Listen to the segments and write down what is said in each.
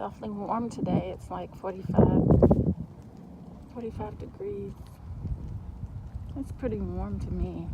awfully warm today. It's like 45 degrees. It's pretty warm to me.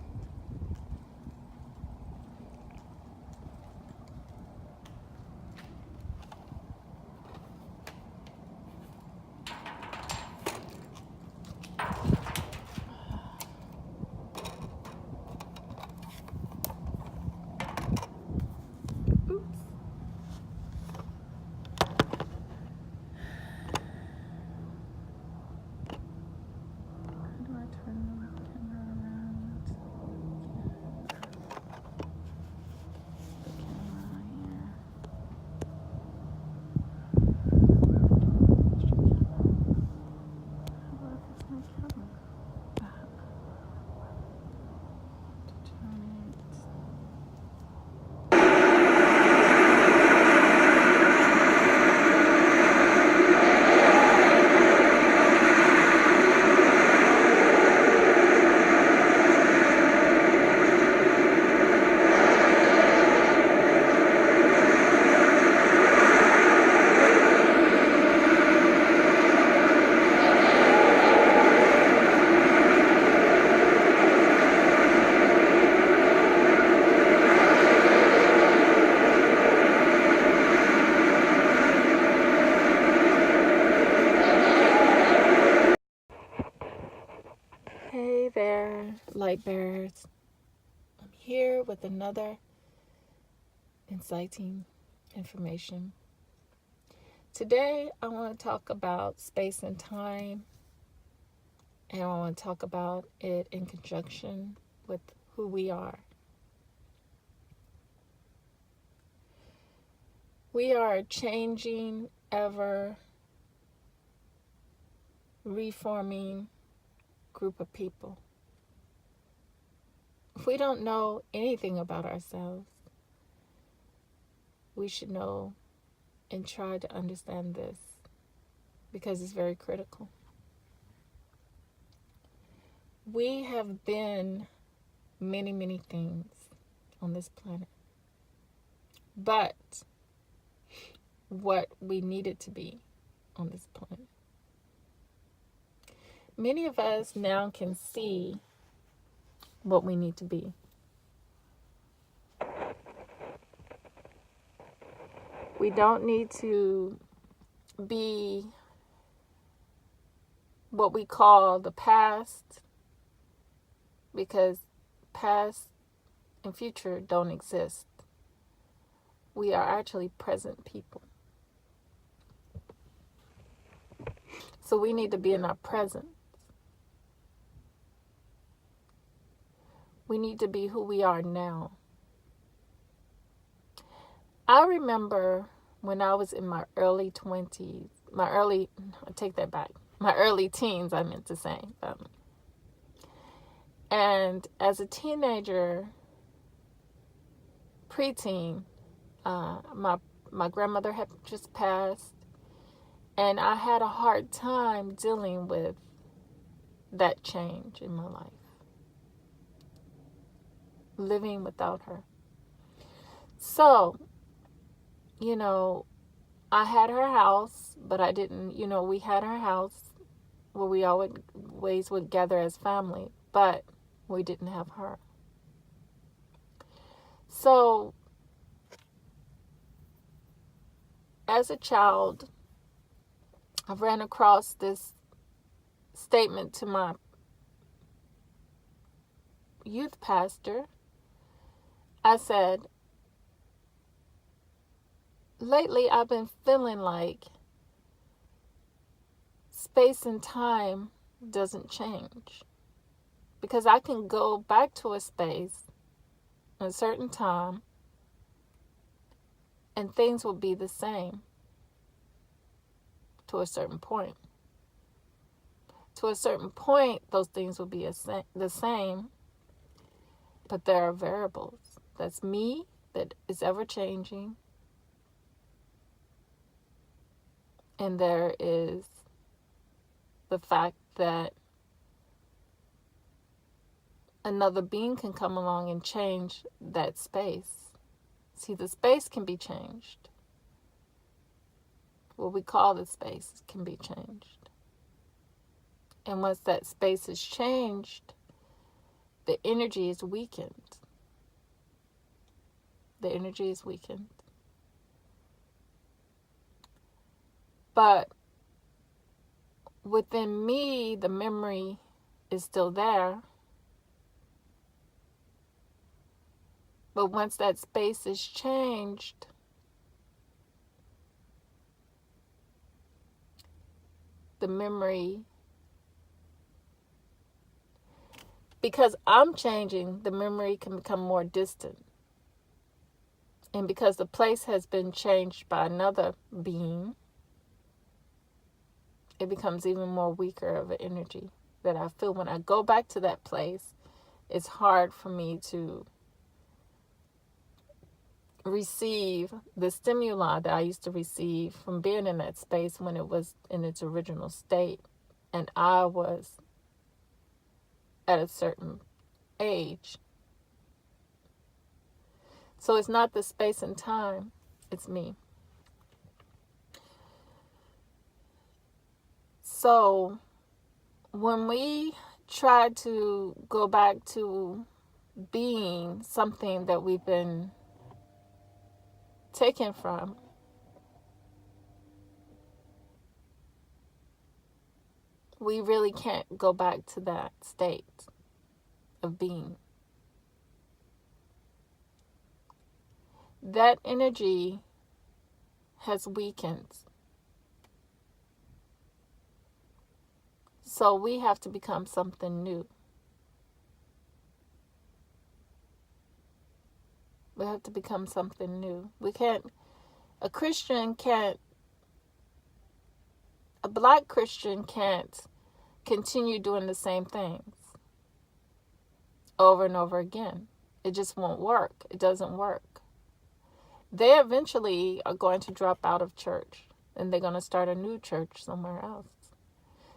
Hey there, light bearers. I'm here with another inciting information. Today, I want to talk about space and time, and I want to talk about it in conjunction with who we are. We are a changing, ever reforming group of people. If we don't know anything about ourselves, we should know and try to understand this because it's very critical. We have been many, many things on this planet, but what we needed to be on this planet. Many of us now can see what we need to be. We don't need to be what we call the past, because past and future don't exist. We are actually present people. So we need to be in our present. We need to be who we are now. I remember when I was in my early 20s, my early teens, I meant to say. And as a teenager, preteen, my grandmother had just passed, and I had a hard time dealing with that change in my life. Living without her. So, I had her house, but I didn't, we had her house where we always would gather as family, but we didn't have her. So, as a child, I ran across this statement to my youth pastor. I said, lately I've been feeling like space and time doesn't change, because I can go back to a space at a certain time and things will be the same to a certain point. To a certain point, those things will be the same, but there are variables. That's me, that is ever changing. And there is the fact that another being can come along and change that space. See, the space can be changed. what we call the space can be changed. And once that space is changed, the energy is weakened. The energy is weakened. But within me, the memory is still there. But once that space is changed, the memory, because I'm changing, the memory can become more distant. And because the place has been changed by another being, it becomes even more weaker of an energy that I feel when I go back to that place. It's hard for me to receive the stimuli that I used to receive from being in that space when it was in its original state and I was at a certain age. So it's not the space and time, it's me. So when we try to go back to being something that we've been taken from, we really can't go back to that state of being. That energy has weakened. So we have to become something new. We have to become something new. A black Christian can't continue doing the same things over and over again. It just won't work. It doesn't work. They eventually are going to drop out of church and they're going to start a new church somewhere else.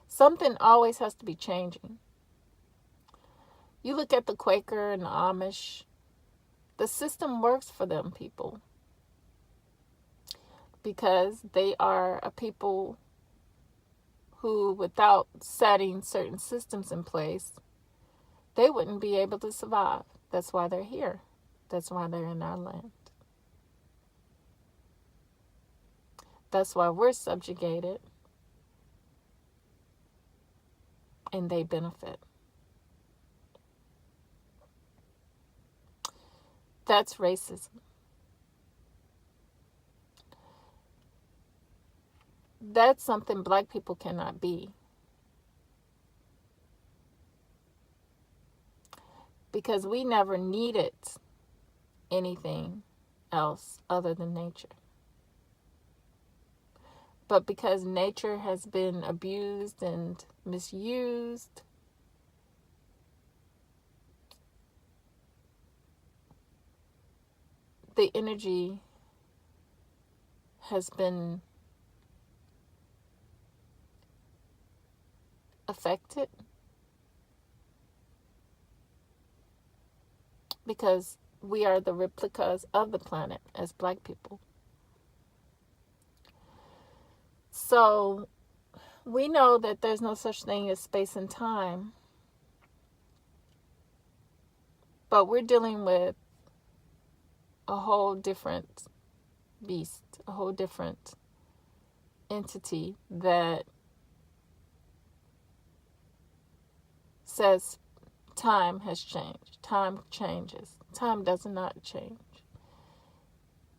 Something always has to be changing. You look at the Quaker and the Amish, the system works for them people because they are a people who, without setting certain systems in place, they wouldn't be able to survive. That's why they're here. That's why they're in our land. That's why we're subjugated and they benefit. That's racism. That's something black people cannot be. Because we never needed anything else other than nature. But because nature has been abused and misused, the energy has been affected because we are the replicas of the planet as black people. So we know that there's no such thing as space and time, but we're dealing with a whole different beast, a whole different entity that says time has changed. Time changes. Time does not change.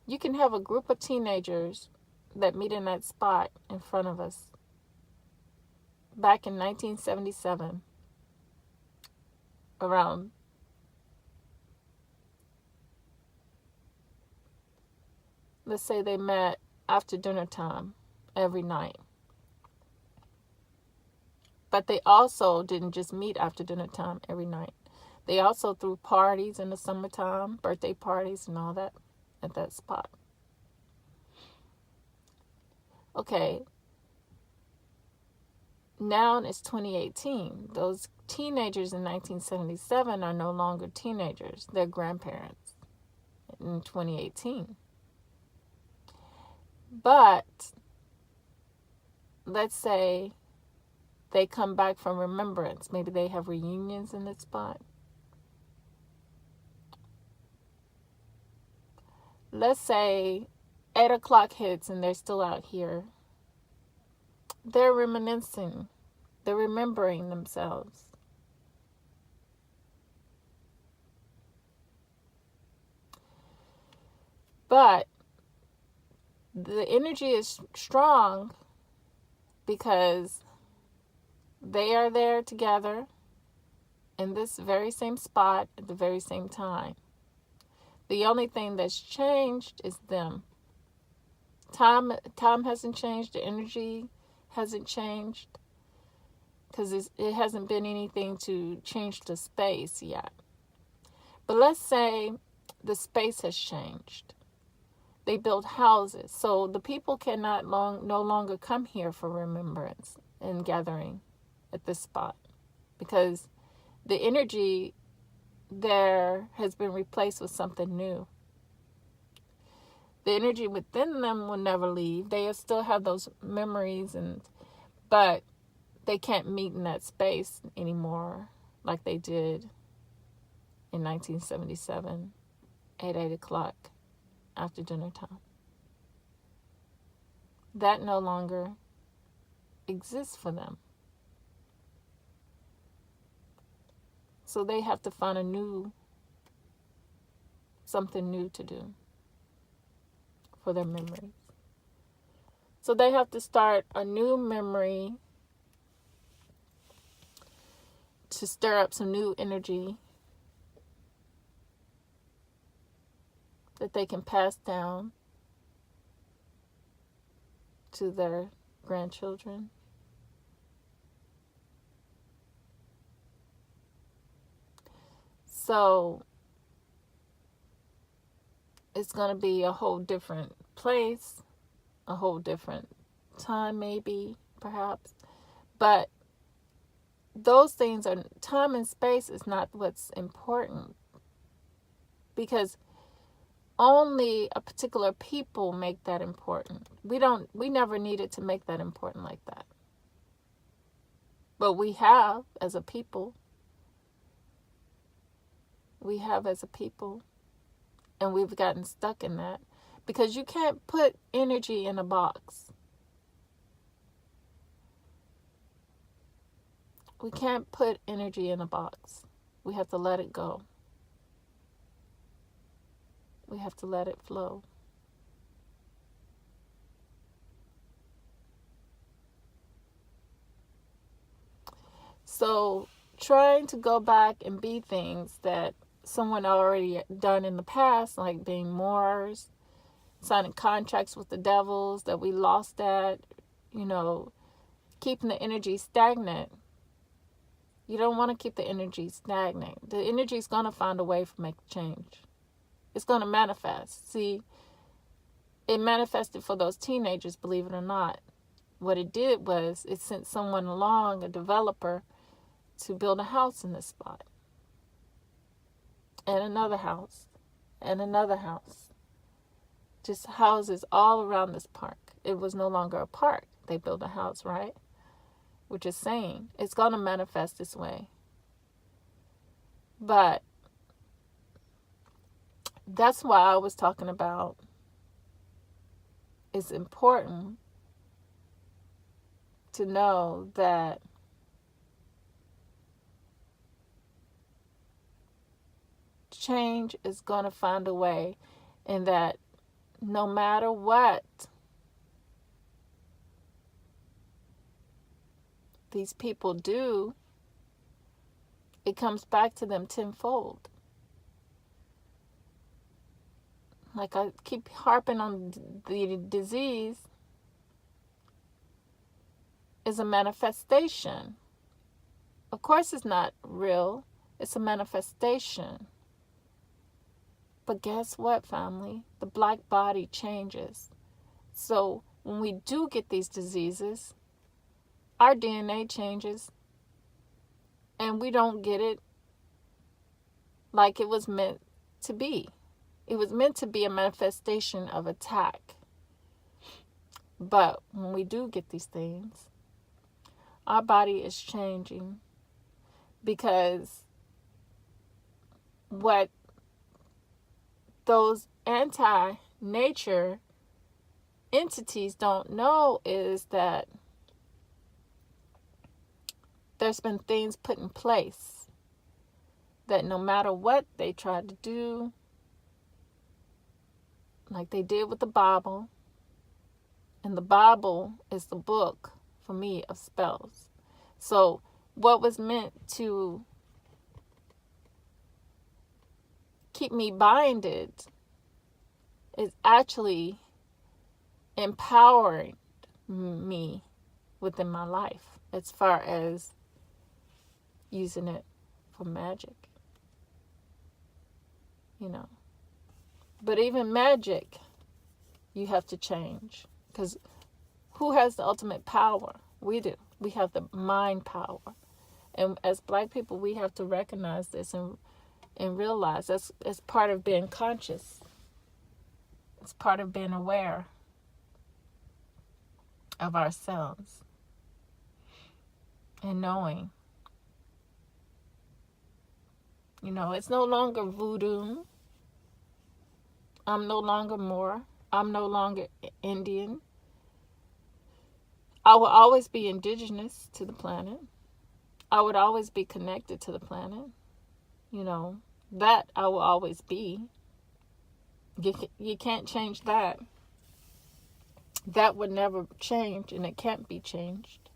You can have a group of teenagers that meet in that spot in front of us back in 1977, around let's say they met after dinner time every night. But they also didn't just meet after dinner time every night. They also threw parties in the summertime, birthday parties and all that at that spot. Okay, now it's 2018. Those teenagers in 1977 are no longer teenagers. They're grandparents in 2018. But let's say they come back from remembrance. Maybe they have reunions in this spot. Let's say 8 o'clock hits and they're still out here. They're reminiscing. They're remembering themselves. But the energy is strong because they are there together in this very same spot at the very same time. The only thing that's changed is them. Time hasn't changed. The energy hasn't changed because it hasn't been anything to change the space yet. But let's say the space has changed. They built houses, so the people cannot no longer come here for remembrance and gathering at this spot because the energy there has been replaced with something new. The energy within them will never leave. They still have those memories, but they can't meet in that space anymore like they did in 1977 at 8 o'clock after dinner time. That no longer exists for them. So they have to find something new to do for their memories. So they have to start a new memory to stir up some new energy that they can pass down to their grandchildren. So it's going to be a whole different place, a whole different time maybe, perhaps. But those things are, time and space is not what's important, because only a particular people make that important. We never needed to make that important like that. But we have as a people. And we've gotten stuck in that because you can't put energy in a box. We can't put energy in a box. We have to let it go. We have to let it flow. So trying to go back and be things that someone already done in the past, like being Moors, signing contracts with the devils that we lost at, keeping the energy stagnant. You don't want to keep the energy stagnant. The energy is going to find a way to make change. It's going to manifest. See, it manifested for those teenagers, believe it or not. What it did was it sent someone along, a developer, to build a house in this spot. And another house. And another house. Just houses all around this park. It was no longer a park. They built a house, right? Which is saying it's going to manifest this way. But that's why I was talking about it's important to know that change is going to find a way, and that no matter what these people do, it comes back to them tenfold. Like I keep harping on, the disease is a manifestation. Of course it's not real. It's a manifestation. But guess what, family? The black body changes. So when we do get these diseases, our DNA changes, and we don't get it like it was meant to be. It was meant to be a manifestation of attack. But when we do get these things, our body is changing, because what those anti-nature entities don't know is that there's been things put in place that no matter what they try to do, like they did with the Bible, and the Bible is the book, for me, of spells. So what was meant to keep me binded is actually empowering me within my life, as far as using it for magic, you know. But even magic, you have to change, because who has the ultimate power? We do. We have the mind power. And as Black people, we have to recognize this and realize that's it's part of being conscious. It's part of being aware of ourselves and knowing. You know, it's no longer voodoo. I'm no longer Moor. I'm no longer Indian. I will always be indigenous to the planet. I would always be connected to the planet. You know, that I will always be. You can't change that. That would never change, and it can't be changed.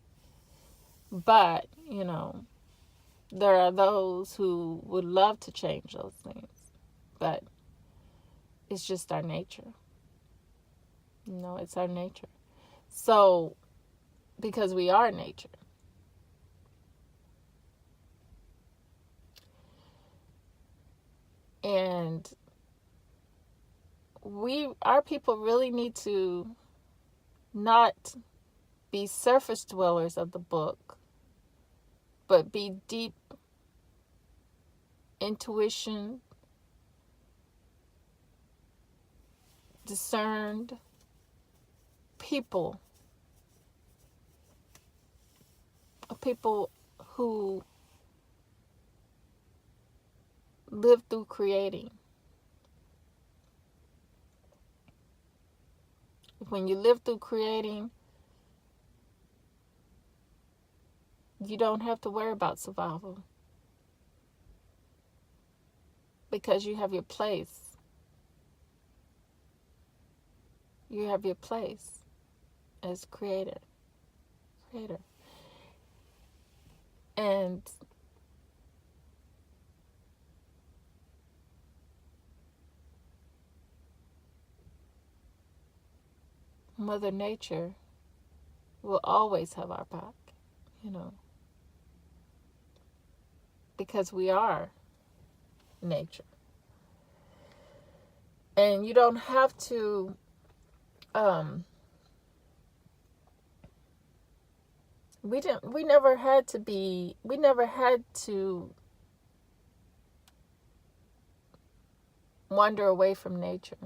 But, you know, there are those who would love to change those things. But it's just our nature. You know, it's our nature. So, because we are nature. And our people really need to not be surface dwellers of the book, but be deep intuition, discerned people who live through creating. When you live through creating, you don't have to worry about survival, because you have your place. You have your place as creator. And Mother Nature will always have our back, you know, because we are nature. And you don't have to we never had to wander away from nature.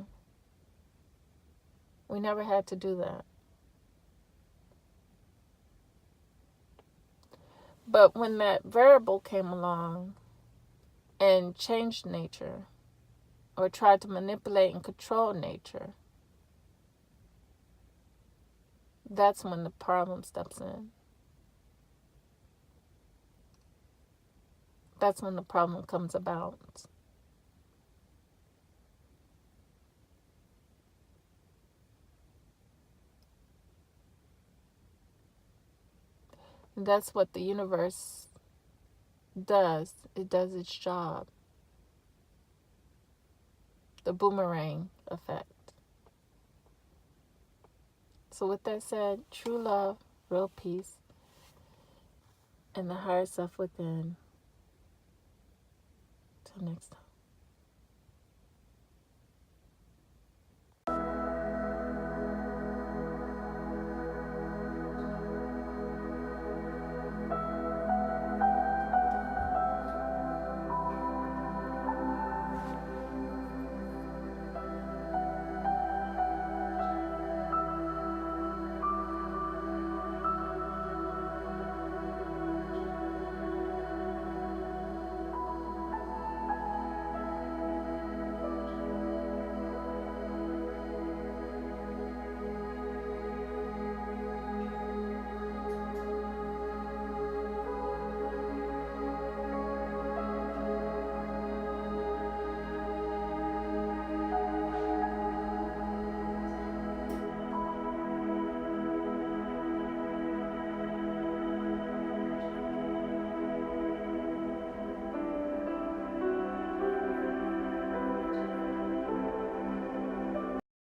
We never had to do that. But when that variable came along and changed nature, or tried to manipulate and control nature, that's when the problem steps in. That's when the problem comes about. And that's what the universe does. It does its job. The boomerang effect. So with that said, true love, real peace, and the higher self within. Till next time.